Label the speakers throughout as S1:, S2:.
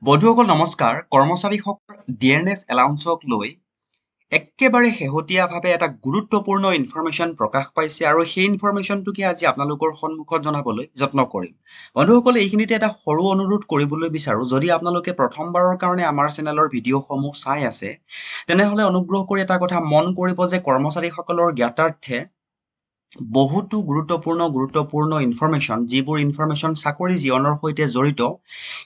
S1: বন্ধুসকল নমস্কাৰ কৰ্মচাৰীসকলৰ ডিএনএছ এলাউন্সক লৈ একেবাৰে শেহতীয়াভাৱে এটা গুৰুত্বপূৰ্ণ ইনফৰমেশ্যন প্ৰকাশ পাইছে আৰু সেই ইনফৰমেশ্যনটোকে আজি আপোনালোকৰ সন্মুখত জনাবলৈ যত্ন কৰিম। বন্ধুসকল এইখিনিতে এটা সৰু অনুৰোধ কৰিবলৈ বিচাৰো, যদি আপোনালোকে প্ৰথমবাৰৰ কাৰণে আমাৰ চেনেলৰ ভিডিঅ'সমূহ চাই আছে তেনেহলে অনুগ্ৰহ কৰি এটা কথা মন কৰিব যে কৰ্মচাৰীসকলৰ জ্ঞাতাৰ্থে বহুতো গুৰুত্বপূৰ্ণ ইনফৰমেশ্যন, যিবোৰ ইনফৰমেশ্যন চাকৰি জীৱনৰ সৈতে জড়িত,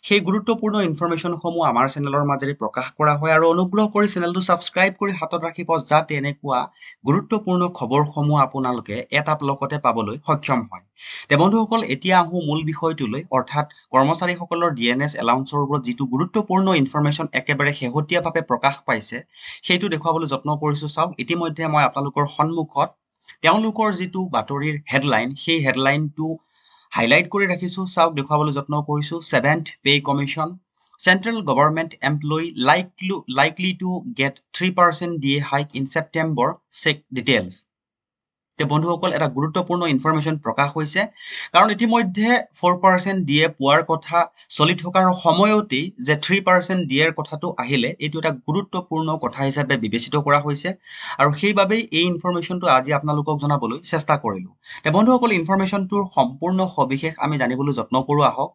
S1: সেই গুৰুত্বপূৰ্ণ ইনফৰমেশ্যনসমূহ আমাৰ চেনেলৰ মাজেৰে প্ৰকাশ কৰা হয় আৰু অনুগ্ৰহ কৰি চেনেলটো ছাবস্ক্ৰাইব কৰি হাতত ৰাখিব যাতে এনেকুৱা গুৰুত্বপূৰ্ণ খবৰসমূহ আপোনালোকে এটা লগতে পাবলৈ সক্ষম হয়। তে বন্ধুসকল এতিয়া আহোঁ মূল বিষয়টোলৈ, অৰ্থাৎ কৰ্মচাৰীসকলৰ ডিএনএছ এলাউন্সৰ ওপৰত যিটো গুৰুত্বপূৰ্ণ ইনফৰমেশ্যন একেবাৰে শেহতীয়াভাৱে প্ৰকাশ পাইছে সেইটো দেখুৱাবলৈ যত্ন কৰিছো। চাওক, ইতিমধ্যে মই আপোনালোকৰ সন্মুখত তেওঁলোকৰ যিটো বাতৰিৰ হেডলাইন, সেই হেডলাইনটো হাইলাইট কৰি ৰাখিছো। চাওক, দেখুৱাবলৈ যত্ন কৰিছো। 7th pay commission, central government employee likely to get 3% DA hike in September, check details. তে বন্ধুসকল এটা গুৰুত্বপূৰ্ণ ইনফৰমেশ্যন প্ৰকাশ হৈছে, কাৰণ ইতিমধ্যে 4% DA পোৱাৰ কথা চলি থকাৰ সময়তেই যে 3% DA কথাটো আহিলে এইটো এটা গুৰুত্বপূৰ্ণ কথা হিচাপে বিবেচিত কৰা হৈছে আৰু সেইবাবেই এই ইনফৰমেশ্যনটো আজি আপোনালোকক জনাবলৈ চেষ্টা কৰিলো। তে বন্ধুসকল ইনফৰমেশ্যনটোৰ সম্পূৰ্ণ সবিশেষ আমি জানিবলৈ যত্ন কৰো আহক।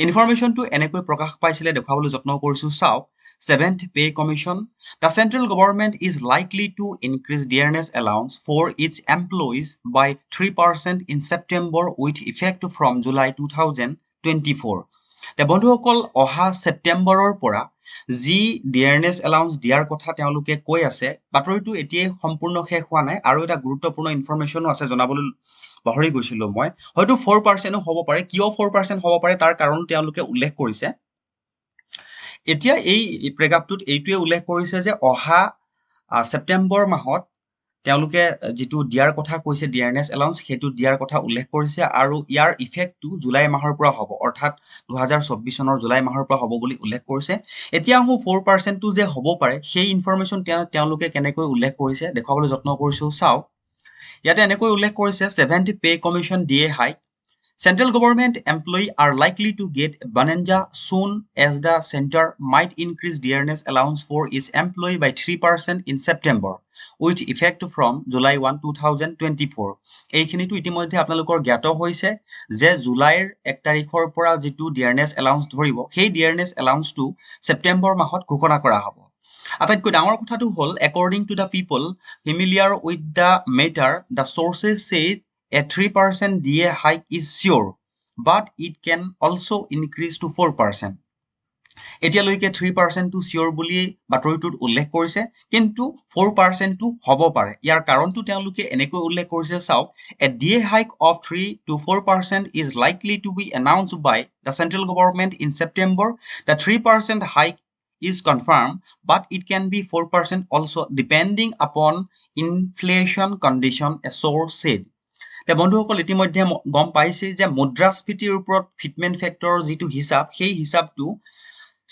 S1: ইনফৰমেশ্যনটো এনেকৈ প্ৰকাশ পাইছিলে, দেখুৱাবলৈ যত্ন কৰিছো। চাওক, 7th Pay Commission, the central government is likely to increase dearness allowance for its employees by 3% in September with effect from July 2024. তে বন্ধুসকল অহা ছেপ্টেম্বৰৰ পৰা যি ডিয়াৰনেছ এলাউন্স দিয়াৰ কথা তেওঁলোকে কৈ আছে, বাতৰিটো এতিয়াই সম্পূৰ্ণ শেষ হোৱা নাই আৰু এটা গুৰুত্বপূৰ্ণ ইনফৰমেশ্যনো আছে জনাবলৈ পাহৰি গৈছিলো মই। হয়তো 4%ও হ'ব পাৰে। কিয় 4% হ'ব পাৰে তাৰ কাৰণ তেওঁলোকে উল্লেখ কৰিছে। এতিয়া এই প্ৰেক্ষাপটত এইটোৱে উল্লেখ কৰিছে যে অহা ছেপ্টেম্বৰ মাহত তেওঁলোকে যিটো দিয়াৰ কথা কৈছে ডিয়াৰনেছ এলাউন্স, সেইটো দিয়াৰ কথা উল্লেখ কৰিছে আৰু ইয়াৰ ইফেক্টটো জুলাই মাহৰ পৰা হ'ব, অৰ্থাৎ 2024 চনৰ জুলাই মাহৰ পৰা হ'ব বুলি উল্লেখ কৰিছে। এতিয়া আহোঁ 4%টো যে হ'ব পাৰে সেই ইনফৰমেশ্যন তেওঁলোকে কেনেকৈ উল্লেখ কৰিছে দেখুৱাবলৈ যত্ন কৰিছো। চাওক, ইয়াতে এনেকৈ উল্লেখ কৰিছে 7th Pay Commission DA hike. Central government employees are likely to get bonanza soon as the center might increase dearness allowance for its employee by 3% in September with effect from July 1, 2024. এইখিনিতো ইতিমধ্যে আপোনালোকৰ জ্ঞাত হৈছে যে জুলাইৰ 1 তাৰিখৰ পৰা যিটো dearness allowance ধৰিব, সেই ডিয়াৰনেছ এলাউন্সটো ছেপ্টেম্বৰ মাহত ঘোষণা কৰা হ'ব। আটাইতকৈ ডাঙৰ কথাটো হ'ল, according to the people familiar with the matter, the sources say a 3% DA hike is sure, but it can also increase to 4%. এতিয়ালৈকে 3%টো চিয়ৰ বুলি বাতৰিটোত উল্লেখ কৰিছে, কিন্তু 4%টো হ'ব পাৰে। ইয়াৰ কাৰণটো তেওঁলোকে এনেকৈ উল্লেখ কৰিছে। চাওক, a DA hike of 3 to 4% is likely to be announced by the central government in September. The 3% hike is confirmed, but it can be 4% also depending upon inflation condition, a source said. তে বন্ধুসকল ইতিমধ্যে গম পাইছে যে মুদ্ৰাস্ফীতিৰ ওপৰত fitment ফেক্টৰৰ যিটো হিচাপ, সেই হিচাপটো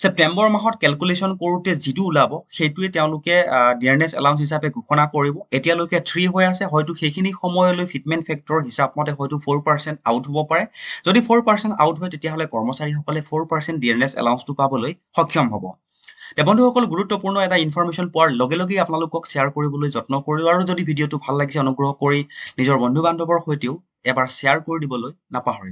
S1: ছেপ্টেম্বৰ মাহত কেলকুলেশ্যন কৰোঁতে যিটো ওলাব সেইটোৱে তেওঁলোকে ডিয়াৰনেছ এলাউন্স হিচাপে ঘোষণা কৰিব। এতিয়ালৈকে 3 হৈ আছে, হয়তো সেইখিনি সময়লৈ ফিটমেণ্ট ফেক্টৰৰ হিচাপ মতে হয়তো 4% আউট হ'ব পাৰে। যদি 4% আউট হয় তেতিয়াহ'লে কৰ্মচাৰীসকলে 4% ডিয়াৰনেছ এলাউন্সটো পাবলৈ সক্ষম হ'ব। তে বন্ধুসকল গুৰুত্বপূৰ্ণ এটা ইনফৰমেশ্যন পোৱাৰ লগে লগেই আপোনালোকক শ্বেয়াৰ কৰিবলৈ যত্ন কৰিলোঁ আৰু যদি ভিডিঅ'টো ভাল লাগিছে অনুগ্ৰহ কৰি নিজৰ বন্ধু বান্ধৱৰ সৈতেও এবাৰ শ্বেয়াৰ কৰি দিবলৈ নাপাহৰিব।